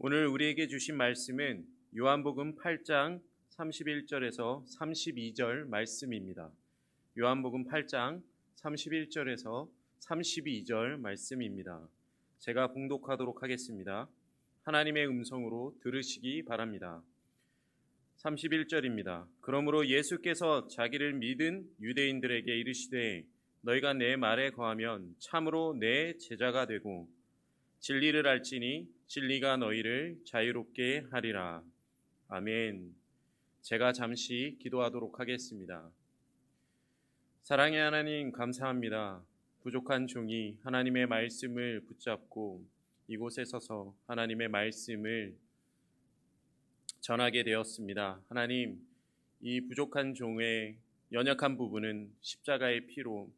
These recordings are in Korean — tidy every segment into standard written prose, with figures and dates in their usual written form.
오늘 우리에게 주신 말씀은 요한복음 8장 31절에서 32절 말씀입니다. 요한복음 8장 31절에서 32절 말씀입니다. 제가 봉독하도록 하겠습니다. 하나님의 음성으로 들으시기 바랍니다. 31절입니다. 그러므로 예수께서 자기를 믿은 유대인들에게 이르시되 너희가 내 말에 거하면 참으로 내 제자가 되고 진리를 알지니 진리가 너희를 자유롭게 하리라. 아멘. 제가 잠시 기도하도록 하겠습니다. 사랑의 하나님, 감사합니다. 부족한 종이 하나님의 말씀을 붙잡고 이곳에 서서 하나님의 말씀을 전하게 되었습니다. 하나님, 이 부족한 종의 연약한 부분은 십자가의 피로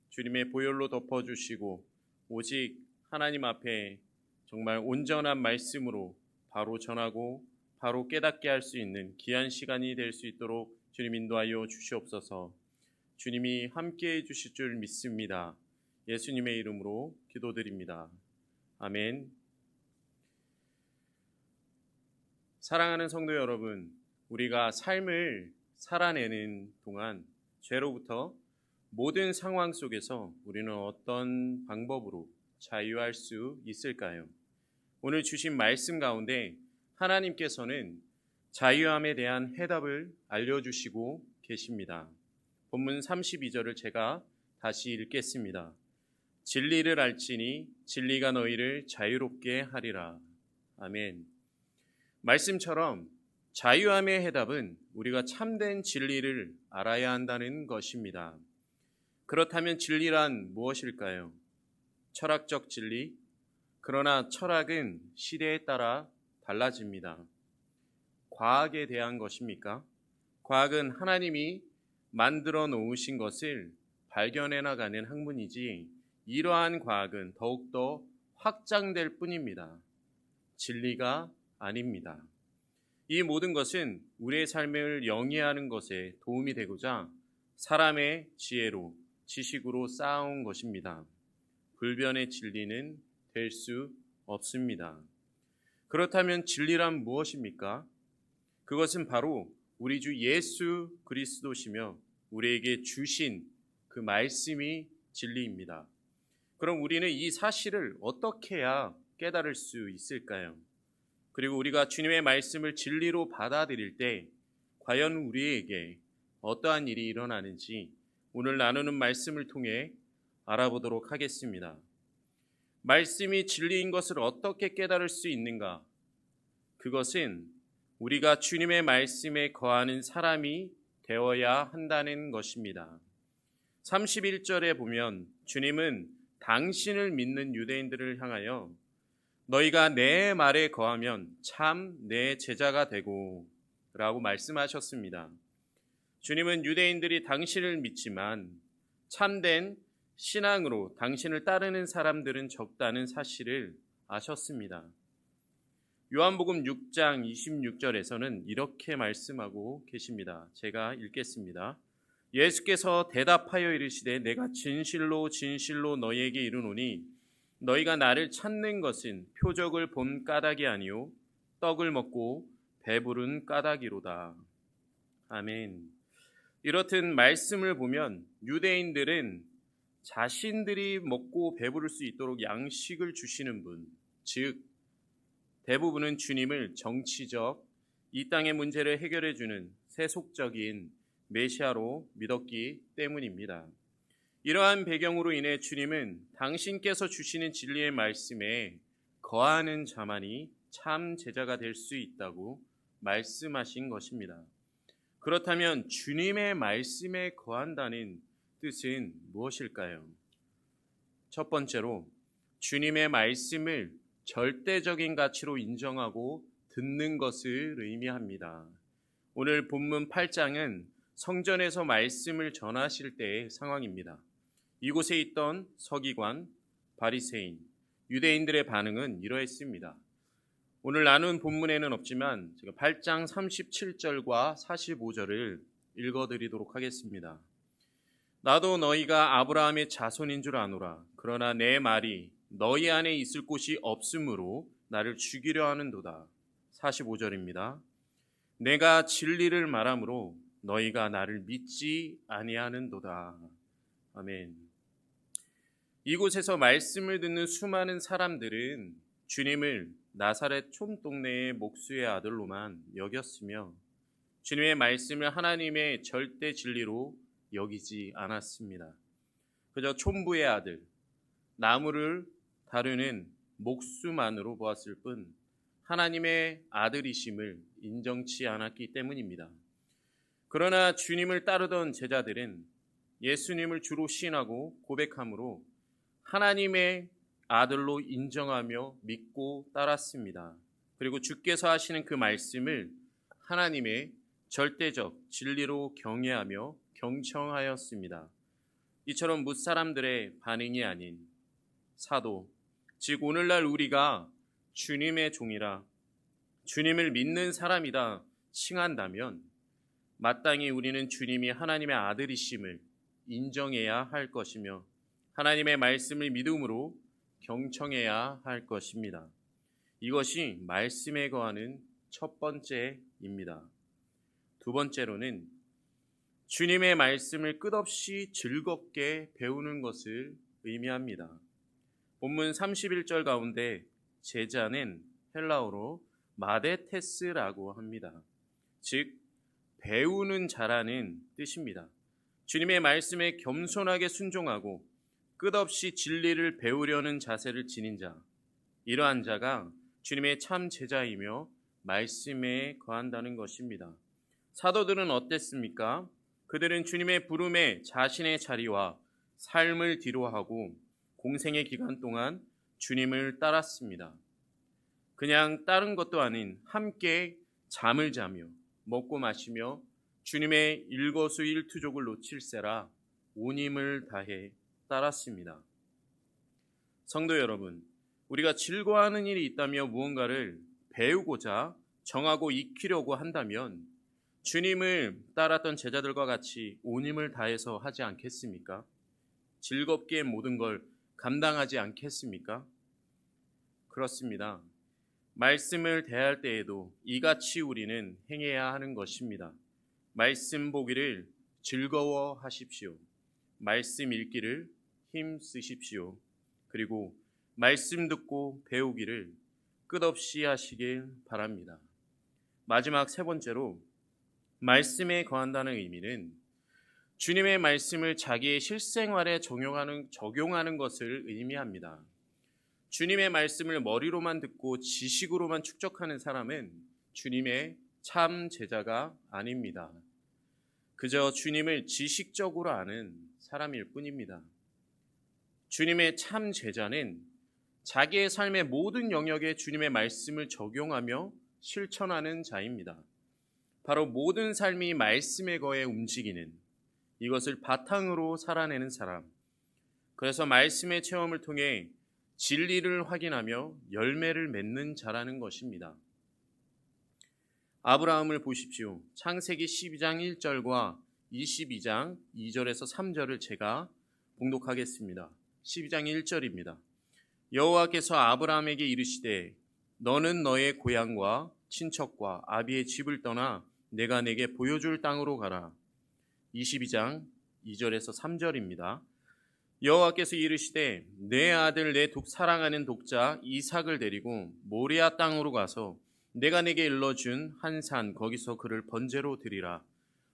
주님의 보혈로 덮어주시고 오직 하나님 앞에 정말 온전한 말씀으로 바로 전하고 바로 깨닫게 할 수 있는 귀한 시간이 될 수 있도록 주님 인도하여 주시옵소서. 주님이 함께해 주실 줄 믿습니다. 예수님의 이름으로 기도드립니다. 아멘. 사랑하는 성도 여러분, 우리가 삶을 살아내는 동안 죄로부터 모든 상황 속에서 우리는 어떤 방법으로 자유할 수 있을까요? 오늘 주신 말씀 가운데 하나님께서는 자유함에 대한 해답을 알려주시고 계십니다. 본문 32절을 제가 다시 읽겠습니다. 진리를 알지니 진리가 너희를 자유롭게 하리라. 아멘. 말씀처럼 자유함의 해답은 우리가 참된 진리를 알아야 한다는 것입니다. 그렇다면 진리란 무엇일까요? 철학적 진리? 그러나 철학은 시대에 따라 달라집니다. 과학에 대한 것입니까? 과학은 하나님이 만들어 놓으신 것을 발견해 나가는 학문이지 이러한 과학은 더욱더 확장될 뿐입니다. 진리가 아닙니다. 이 모든 것은 우리의 삶을 영위하는 것에 도움이 되고자 사람의 지혜로 지식으로 쌓아온 것입니다. 불변의 진리는 될 수 없습니다. 그렇다면 진리란 무엇입니까? 그것은 바로 우리 주 예수 그리스도시며 우리에게 주신 그 말씀이 진리입니다. 그럼 우리는 이 사실을 어떻게 해야 깨달을 수 있을까요? 그리고 우리가 주님의 말씀을 진리로 받아들일 때 과연 우리에게 어떠한 일이 일어나는지 오늘 나누는 말씀을 통해 알아보도록 하겠습니다. 말씀이 진리인 것을 어떻게 깨달을 수 있는가? 그것은 우리가 주님의 말씀에 거하는 사람이 되어야 한다는 것입니다. 31절에 보면 주님은 당신을 믿는 유대인들을 향하여 너희가 내 말에 거하면 참 내 제자가 되고 라고 말씀하셨습니다. 주님은 유대인들이 당신을 믿지만 참된 신앙으로 당신을 따르는 사람들은 적다는 사실을 아셨습니다. 요한복음 6장 26절에서는 이렇게 말씀하고 계십니다. 제가 읽겠습니다. 예수께서 대답하여 이르시되 내가 진실로 진실로 너희에게 이르노니 너희가 나를 찾는 것은 표적을 본 까닭이 아니요 떡을 먹고 배부른 까닭이로다. 아멘. 이렇듯 말씀을 보면 유대인들은 자신들이 먹고 배부를 수 있도록 양식을 주시는 분, 즉 대부분은 주님을 정치적, 이 땅의 문제를 해결해 주는 세속적인 메시아로 믿었기 때문입니다. 이러한 배경으로 인해 주님은 당신께서 주시는 진리의 말씀에 거하는 자만이 참 제자가 될 수 있다고 말씀하신 것입니다. 그렇다면 주님의 말씀에 거한다는 뜻은 무엇일까요? 첫 번째로 주님의 말씀을 절대적인 가치로 인정하고 듣는 것을 의미합니다. 오늘 본문 8장은 성전에서 말씀을 전하실 때의 상황입니다. 이곳에 있던 서기관, 바리새인, 유대인들의 반응은 이러했습니다. 오늘 나눈 본문에는 없지만 제가 8장 37절과 45절을 읽어드리도록 하겠습니다. 나도 너희가 아브라함의 자손인 줄 아노라. 그러나 내 말이 너희 안에 있을 곳이 없으므로 나를 죽이려 하는도다. 45절입니다. 내가 진리를 말하므로 너희가 나를 믿지 아니하는도다. 아멘. 이곳에서 말씀을 듣는 수많은 사람들은 주님을 나사렛 촌동네의 목수의 아들로만 여겼으며 주님의 말씀을 하나님의 절대 진리로 여기지 않았습니다. 그저 촌부의 아들, 나무를 다루는 목수만으로 보았을 뿐 하나님의 아들이심을 인정치 않았기 때문입니다. 그러나 주님을 따르던 제자들은 예수님을 주로 시인하고 고백함으로 하나님의 아들로 인정하며 믿고 따랐습니다. 그리고 주께서 하시는 그 말씀을 하나님의 절대적 진리로 경외하며 경청하였습니다. 이처럼 뭇사람들의 반응이 아닌 사도, 즉 오늘날 우리가 주님의 종이라 주님을 믿는 사람이다 칭한다면 마땅히 우리는 주님이 하나님의 아들이심을 인정해야 할 것이며 하나님의 말씀을 믿음으로 경청해야 할 것입니다. 이것이 말씀에 거하는 첫 번째입니다. 두 번째로는 주님의 말씀을 끝없이 즐겁게 배우는 것을 의미합니다. 본문 31절 가운데 제자는 헬라어로 마데테스라고 합니다. 즉 배우는 자라는 뜻입니다. 주님의 말씀에 겸손하게 순종하고 끝없이 진리를 배우려는 자세를 지닌 자, 이러한 자가 주님의 참 제자이며 말씀에 거한다는 것입니다. 사도들은 어땠습니까? 그들은 주님의 부름에 자신의 자리와 삶을 뒤로하고 공생의 기간 동안 주님을 따랐습니다. 그냥 따른 것도 아닌 함께 잠을 자며 먹고 마시며 주님의 일거수일투족을 놓칠세라 온 힘을 다해 따랐습니다. 성도 여러분, 우리가 즐거워하는 일이 있다며 무언가를 배우고자 정하고 익히려고 한다면 주님을 따랐던 제자들과 같이 온 힘을 다해서 하지 않겠습니까? 즐겁게 모든 걸 감당하지 않겠습니까? 그렇습니다. 말씀을 대할 때에도 이같이 우리는 행해야 하는 것입니다. 말씀 보기를 즐거워하십시오. 말씀 읽기를 힘쓰십시오. 그리고 말씀 듣고 배우기를 끝없이 하시길 바랍니다. 마지막 세 번째로 말씀에 거한다는 의미는 주님의 말씀을 자기의 실생활에 적용하는 것을 의미합니다. 주님의 말씀을 머리로만 듣고 지식으로만 축적하는 사람은 주님의 참 제자가 아닙니다. 그저 주님을 지식적으로 아는 사람일 뿐입니다. 주님의 참 제자는 자기의 삶의 모든 영역에 주님의 말씀을 적용하며 실천하는 자입니다. 바로 모든 삶이 말씀에 거해 움직이는 이것을 바탕으로 살아내는 사람. 그래서 말씀의 체험을 통해 진리를 확인하며 열매를 맺는 자라는 것입니다. 아브라함을 보십시오. 창세기 12장 1절과 22장 2절에서 3절을 제가 봉독하겠습니다. 12장 1절입니다. 여호와께서 아브라함에게 이르시되 너는 너의 고향과 친척과 아비의 집을 떠나 내가 내게 보여줄 땅으로 가라. 22장 2절에서 3절입니다. 여호와께서 이르시되 내 아들 내 사랑하는 독자 이삭을 데리고 모리아 땅으로 가서 내가 내게 일러준 한 산 거기서 그를 번제로 드리라.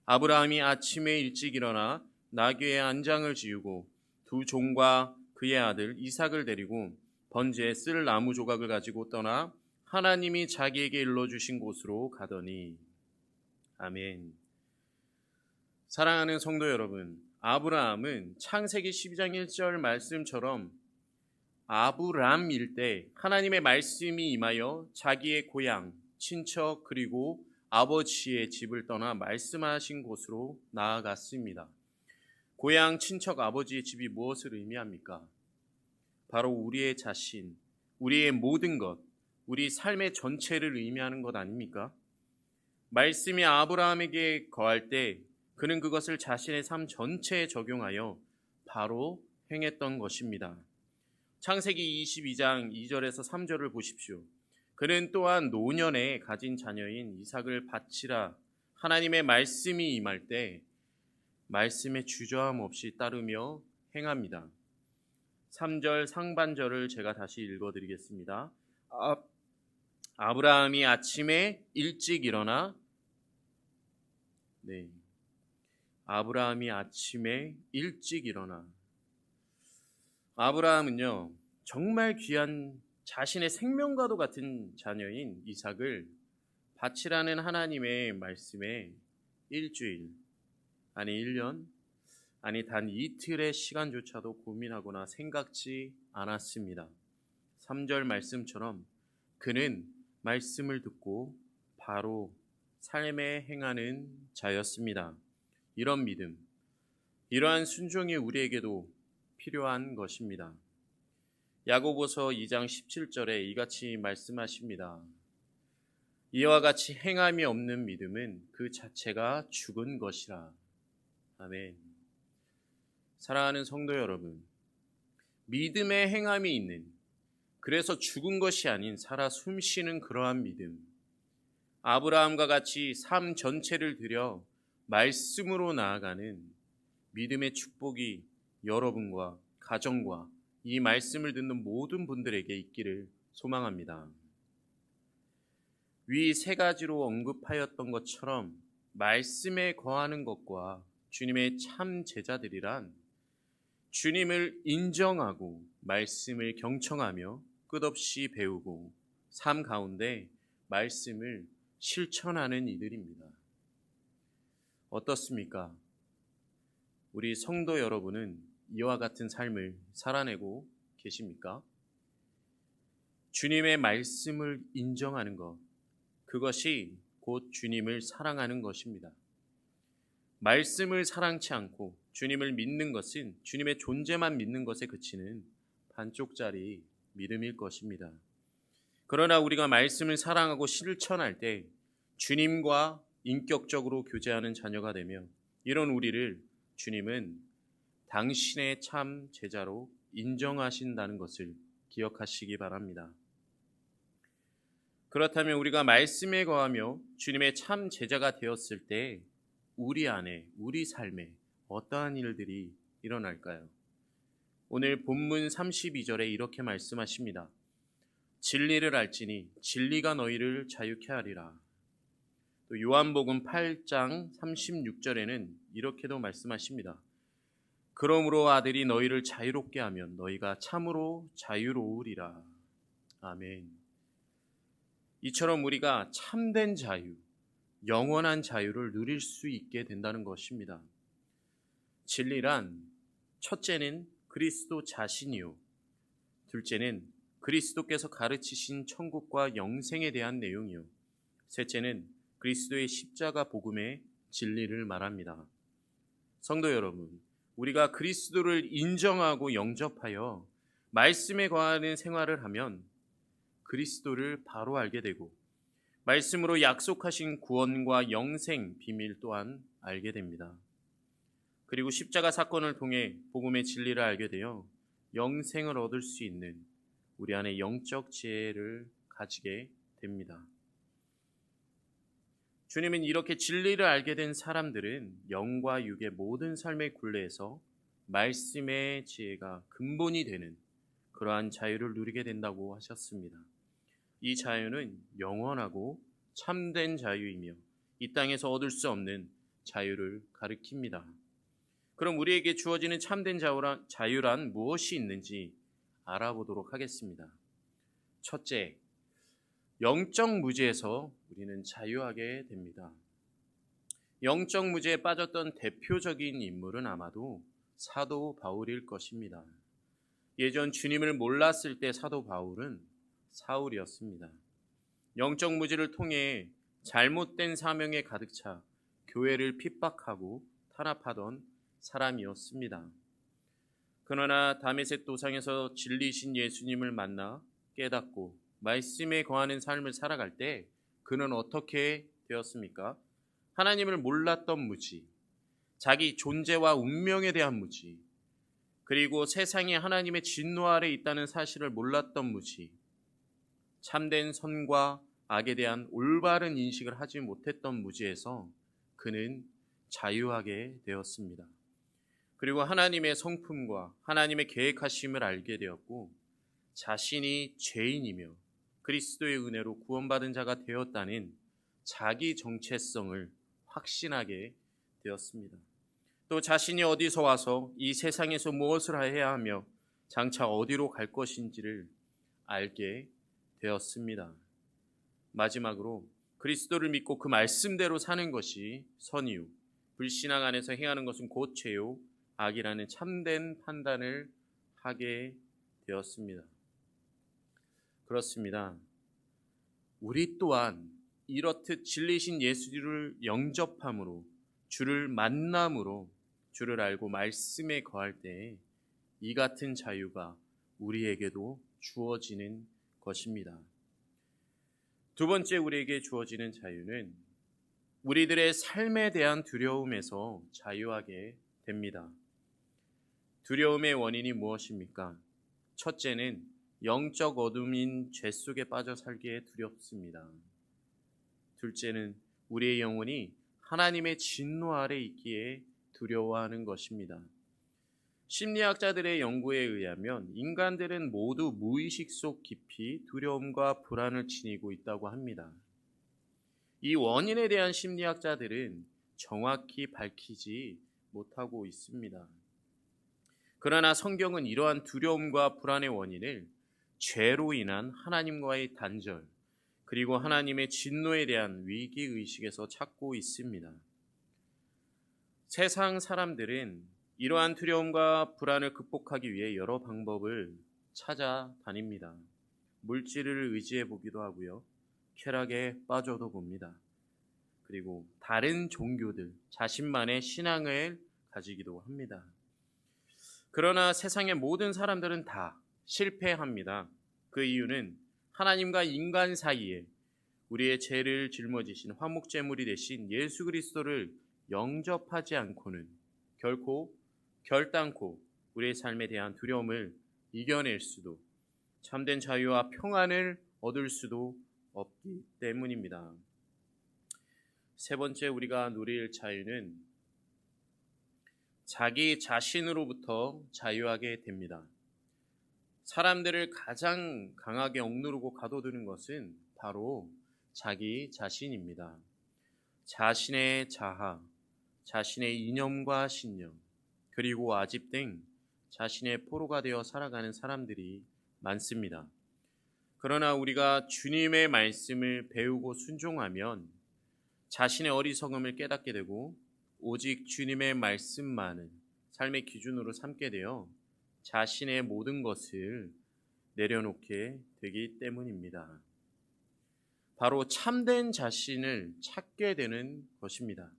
아브라함이 아침에 일찍 일어나 나귀의 안장을 지우고 두 종과 그의 아들 이삭을 데리고 번제에 쓸 나무 조각을 가지고 떠나 하나님이 자기에게 일러주신 곳으로 가더니. 아멘. 사랑하는 성도 여러분, 아브라함은 창세기 12장 1절 말씀처럼 아브람일 때 하나님의 말씀이 임하여 자기의 고향, 친척 그리고 아버지의 집을 떠나 말씀하신 곳으로 나아갔습니다. 고향, 친척, 아버지의 집이 무엇을 의미합니까? 바로 우리의 자신, 우리의 모든 것, 우리 삶의 전체를 의미하는 것 아닙니까? 말씀이 아브라함에게 거할 때 그는 그것을 자신의 삶 전체에 적용하여 바로 행했던 것입니다. 창세기 22장 2절에서 3절을 보십시오. 그는 또한 노년에 가진 자녀인 이삭을 바치라 하나님의 말씀이 임할 때 말씀에 주저함 없이 따르며 행합니다. 3절 상반절을 제가 다시 읽어드리겠습니다. 아브라함이 아침에 일찍 일어나 아브라함이 아침에 일찍 일어나 아브라함은요 정말 귀한 자신의 생명과도 같은 자녀인 이삭을 바치라는 하나님의 말씀에 일주일 아니 1년 아니 단 이틀의 시간조차도 고민하거나 생각지 않았습니다. 3절 말씀처럼 그는 말씀을 듣고 바로 삶에 행하는 자였습니다. 이런 믿음, 이러한 순종이 우리에게도 필요한 것입니다. 야고보서 2장 17절에 이같이 말씀하십니다. 이와 같이 행함이 없는 믿음은 그 자체가 죽은 것이라. 아멘. 사랑하는 성도 여러분, 믿음의 행함이 있는, 그래서 죽은 것이 아닌 살아 숨쉬는 그러한 믿음, 아브라함과 같이 삶 전체를 들여 말씀으로 나아가는 믿음의 축복이 여러분과 가정과 이 말씀을 듣는 모든 분들에게 있기를 소망합니다. 위 세 가지로 언급하였던 것처럼 말씀에 거하는 것과 주님의 참 제자들이란 주님을 인정하고 말씀을 경청하며 끝없이 배우고 삶 가운데 말씀을 실천하는 이들입니다. 어떻습니까? 우리 성도 여러분은 이와 같은 삶을 살아내고 계십니까? 주님의 말씀을 인정하는 것, 그것이 곧 주님을 사랑하는 것입니다. 말씀을 사랑치 않고 주님을 믿는 것은 주님의 존재만 믿는 것에 그치는 반쪽짜리 믿음일 것입니다. 그러나 우리가 말씀을 사랑하고 실천할 때 주님과 인격적으로 교제하는 자녀가 되며 이런 우리를 주님은 당신의 참 제자로 인정하신다는 것을 기억하시기 바랍니다. 그렇다면 우리가 말씀에 거하며 주님의 참 제자가 되었을 때 우리 안에, 우리 삶에 어떠한 일들이 일어날까요? 오늘 본문 32절에 이렇게 말씀하십니다. 진리를 알지니 진리가 너희를 자유케 하리라. 또 요한복음 8장 36절에는 이렇게도 말씀하십니다. 그러므로 아들이 너희를 자유롭게 하면 너희가 참으로 자유로우리라. 아멘. 이처럼 우리가 참된 자유, 영원한 자유를 누릴 수 있게 된다는 것입니다. 진리란 첫째는 그리스도 자신이요, 둘째는 그리스도께서 가르치신 천국과 영생에 대한 내용이요, 셋째는 그리스도의 십자가 복음의 진리를 말합니다. 성도 여러분, 우리가 그리스도를 인정하고 영접하여 말씀에 거하는 생활을 하면 그리스도를 바로 알게 되고 말씀으로 약속하신 구원과 영생 비밀 또한 알게 됩니다. 그리고 십자가 사건을 통해 복음의 진리를 알게 되어 영생을 얻을 수 있는 우리 안에 영적 지혜를 가지게 됩니다. 주님은 이렇게 진리를 알게 된 사람들은 영과 육의 모든 삶의 굴레에서 말씀의 지혜가 근본이 되는 그러한 자유를 누리게 된다고 하셨습니다. 이 자유는 영원하고 참된 자유이며 이 땅에서 얻을 수 없는 자유를 가리킵니다. 그럼 우리에게 주어지는 참된 자유란 무엇이 있는지 알아보도록 하겠습니다. 첫째, 영적 무지에서 우리는 자유하게 됩니다. 영적 무지에 빠졌던 대표적인 인물은 아마도 사도 바울일 것입니다. 예전 주님을 몰랐을 때 사도 바울은 사울이었습니다. 영적 무지를 통해 잘못된 사명에 가득 차 교회를 핍박하고 탄압하던 사람이었습니다. 그러나 다메섹 도상에서 진리신 예수님을 만나 깨닫고 말씀에 거하는 삶을 살아갈 때 그는 어떻게 되었습니까? 하나님을 몰랐던 무지, 자기 존재와 운명에 대한 무지, 그리고 세상이 하나님의 진노 아래 있다는 사실을 몰랐던 무지, 참된 선과 악에 대한 올바른 인식을 하지 못했던 무지에서 그는 자유하게 되었습니다. 그리고 하나님의 성품과 하나님의 계획하심을 알게 되었고 자신이 죄인이며 그리스도의 은혜로 구원받은 자가 되었다는 자기 정체성을 확신하게 되었습니다. 또 자신이 어디서 와서 이 세상에서 무엇을 해야 하며 장차 어디로 갈 것인지를 알게 되었습니다. 마지막으로 그리스도를 믿고 그 말씀대로 사는 것이 선이요 불신앙 안에서 행하는 것은 곧 죄요 악이라는 참된 판단을 하게 되었습니다. 그렇습니다. 우리 또한 이렇듯 진리신 예수를 영접함으로 주를 만남으로 주를 알고 말씀에 거할 때 이 같은 자유가 우리에게도 주어지는 것입니다. 두 번째 우리에게 주어지는 자유는 우리들의 삶에 대한 두려움에서 자유하게 됩니다. 두려움의 원인이 무엇입니까? 첫째는 영적 어둠인 죄 속에 빠져 살기에 두렵습니다. 둘째는 우리의 영혼이 하나님의 진노 아래 있기에 두려워하는 것입니다. 심리학자들의 연구에 의하면 인간들은 모두 무의식 속 깊이 두려움과 불안을 지니고 있다고 합니다. 이 원인에 대한 심리학자들은 정확히 밝히지 못하고 있습니다. 그러나 성경은 이러한 두려움과 불안의 원인을 죄로 인한 하나님과의 단절, 그리고 하나님의 진노에 대한 위기의식에서 찾고 있습니다. 세상 사람들은 이러한 두려움과 불안을 극복하기 위해 여러 방법을 찾아다닙니다. 물질을 의지해 보기도 하고요. 쾌락에 빠져도 봅니다. 그리고 다른 종교들, 자신만의 신앙을 가지기도 합니다. 그러나 세상의 모든 사람들은 다 실패합니다. 그 이유는 하나님과 인간 사이에 우리의 죄를 짊어지신 화목제물이 되신 예수 그리스도를 영접하지 않고는 결단코 우리의 삶에 대한 두려움을 이겨낼 수도 참된 자유와 평안을 얻을 수도 없기 때문입니다. 세 번째 우리가 누릴 자유는 자기 자신으로부터 자유하게 됩니다. 사람들을 가장 강하게 억누르고 가둬두는 것은 바로 자기 자신입니다. 자신의 자아, 자신의 이념과 신념, 그리고 아집 등 자신의 포로가 되어 살아가는 사람들이 많습니다. 그러나 우리가 주님의 말씀을 배우고 순종하면 자신의 어리석음을 깨닫게 되고 오직 주님의 말씀만을 삶의 기준으로 삼게 되어 자신의 모든 것을 내려놓게 되기 때문입니다. 바로 참된 자신을 찾게 되는 것입니다.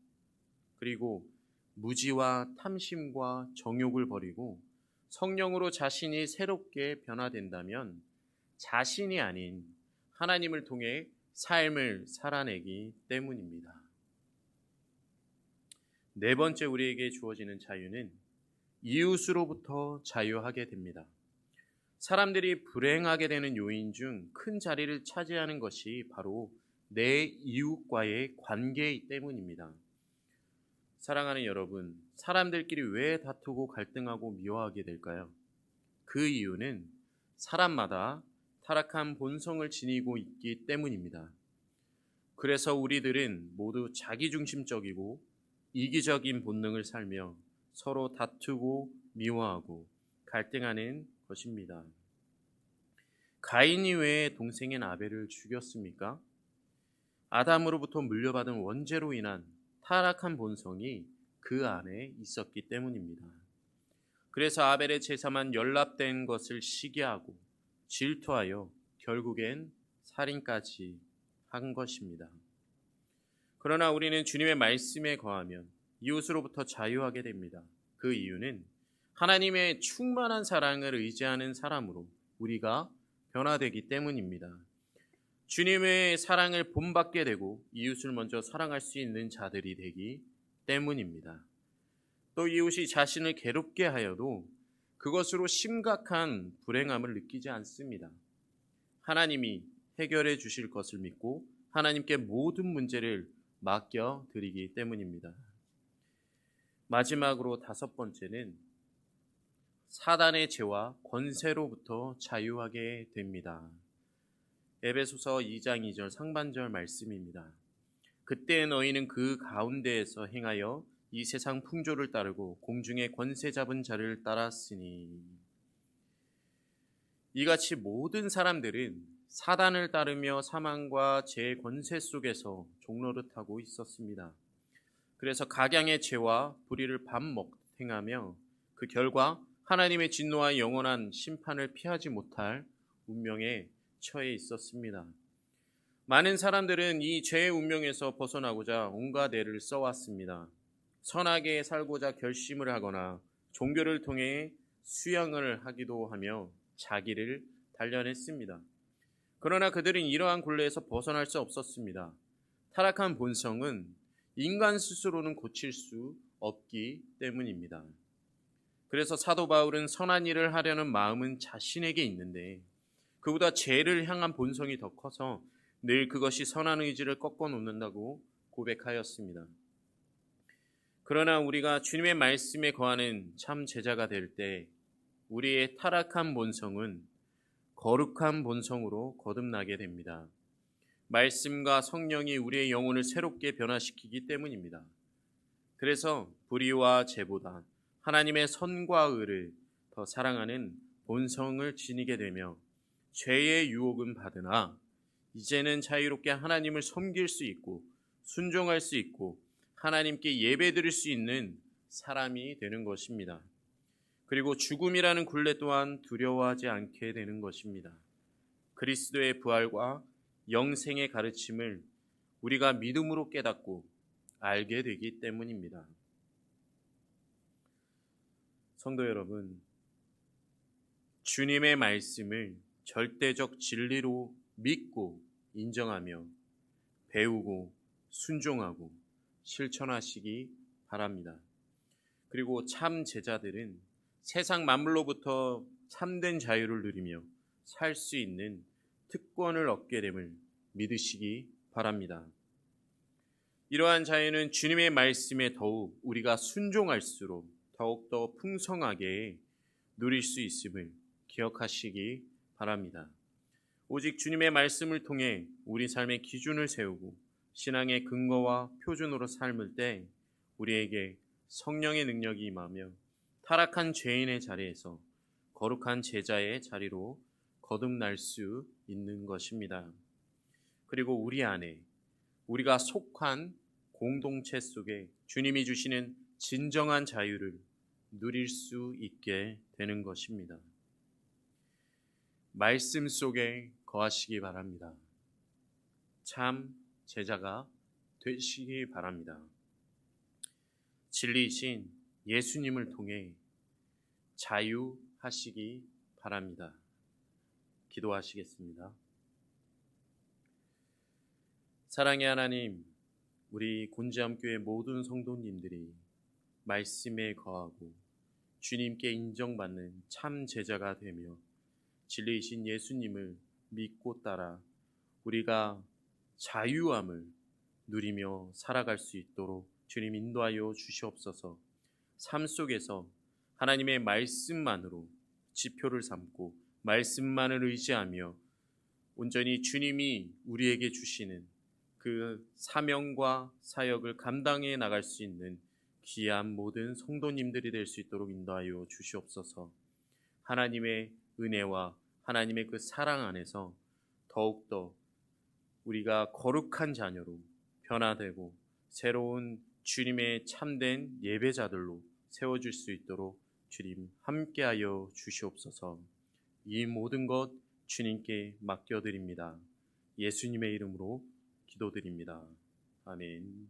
그리고 무지와 탐심과 정욕을 버리고 성령으로 자신이 새롭게 변화된다면 자신이 아닌 하나님을 통해 삶을 살아내기 때문입니다. 네 번째 우리에게 주어지는 자유는 이웃으로부터 자유하게 됩니다. 사람들이 불행하게 되는 요인 중 큰 자리를 차지하는 것이 바로 내 이웃과의 관계이기 때문입니다. 사랑하는 여러분, 사람들끼리 왜 다투고 갈등하고 미워하게 될까요? 그 이유는 사람마다 타락한 본성을 지니고 있기 때문입니다. 그래서 우리들은 모두 자기중심적이고 이기적인 본능을 살며 서로 다투고 미워하고 갈등하는 것입니다. 가인이 왜 동생인 아벨을 죽였습니까? 아담으로부터 물려받은 원죄로 인한 타락한 본성이 그 안에 있었기 때문입니다. 그래서 아벨의 제사만 연납된 것을 시기하고 질투하여 결국엔 살인까지 한 것입니다. 그러나 우리는 주님의 말씀에 거하면 이웃으로부터 자유하게 됩니다. 그 이유는 하나님의 충만한 사랑을 의지하는 사람으로 우리가 변화되기 때문입니다. 주님의 사랑을 본받게 되고 이웃을 먼저 사랑할 수 있는 자들이 되기 때문입니다. 또 이웃이 자신을 괴롭게 하여도 그것으로 심각한 불행함을 느끼지 않습니다. 하나님이 해결해 주실 것을 믿고 하나님께 모든 문제를 맡겨 드리기 때문입니다. 마지막으로 다섯 번째는 사단의 죄와 권세로부터 자유하게 됩니다. 에베소서 2장 2절 상반절 말씀입니다. 그때 너희는 그 가운데에서 행하여 이 세상 풍조를 따르고 공중의 권세 잡은 자를 따랐으니, 이같이 모든 사람들은 사단을 따르며 사망과 죄의 권세 속에서 종노릇하고 있었습니다. 그래서 각양의 죄와 불의를 밥먹 행하며 그 결과 하나님의 진노와 영원한 심판을 피하지 못할 운명에 처해 있었습니다. 많은 사람들은 이 죄의 운명에서 벗어나고자 온갖 애를 써왔습니다. 선하게 살고자 결심을 하거나 종교를 통해 수양을 하기도 하며 자기를 단련했습니다. 그러나 그들은 이러한 굴레에서 벗어날 수 없었습니다. 타락한 본성은 인간 스스로는 고칠 수 없기 때문입니다. 그래서 사도 바울은 선한 일을 하려는 마음은 자신에게 있는데 그보다 죄를 향한 본성이 더 커서 늘 그것이 선한 의지를 꺾어 놓는다고 고백하였습니다. 그러나 우리가 주님의 말씀에 거하는 참 제자가 될 때 우리의 타락한 본성은 거룩한 본성으로 거듭나게 됩니다. 말씀과 성령이 우리의 영혼을 새롭게 변화시키기 때문입니다. 그래서 불의와 죄보다 하나님의 선과 의를 더 사랑하는 본성을 지니게 되며 죄의 유혹은 받으나 이제는 자유롭게 하나님을 섬길 수 있고 순종할 수 있고 하나님께 예배드릴 수 있는 사람이 되는 것입니다. 그리고 죽음이라는 굴레 또한 두려워하지 않게 되는 것입니다. 그리스도의 부활과 영생의 가르침을 우리가 믿음으로 깨닫고 알게 되기 때문입니다. 성도 여러분, 주님의 말씀을 절대적 진리로 믿고 인정하며 배우고 순종하고 실천하시기 바랍니다. 그리고 참 제자들은 세상 만물로부터 참된 자유를 누리며 살 수 있는 특권을 얻게 됨을 믿으시기 바랍니다. 이러한 자유는 주님의 말씀에 더욱 우리가 순종할수록 더욱더 풍성하게 누릴 수 있음을 기억하시기 바랍니다. 오직 주님의 말씀을 통해 우리 삶의 기준을 세우고 신앙의 근거와 표준으로 삶을 때 우리에게 성령의 능력이 임하며 타락한 죄인의 자리에서 거룩한 제자의 자리로 거듭날 수 있는 것입니다. 그리고 우리 안에 우리가 속한 공동체 속에 주님이 주시는 진정한 자유를 누릴 수 있게 되는 것입니다. 말씀 속에 거하시기 바랍니다. 참 제자가 되시기 바랍니다. 진리이신 예수님을 통해 자유하시기 바랍니다. 기도하시겠습니다. 사랑의 하나님, 우리 곤지암교회 모든 성도님들이 말씀에 거하고 주님께 인정받는 참 제자가 되며 진리이신 예수님을 믿고 따라 우리가 자유함을 누리며 살아갈 수 있도록 주님 인도하여 주시옵소서. 삶 속에서 하나님의 말씀만으로 지표를 삼고 말씀만을 의지하며 온전히 주님이 우리에게 주시는 그 사명과 사역을 감당해 나갈 수 있는 귀한 모든 성도님들이 될 수 있도록 인도하여 주시옵소서. 하나님의 은혜와 하나님의 그 사랑 안에서 더욱더 우리가 거룩한 자녀로 변화되고 새로운 주님의 참된 예배자들로 세워질 수 있도록 주님 함께하여 주시옵소서. 이 모든 것 주님께 맡겨드립니다. 예수님의 이름으로 기도드립니다. 아멘.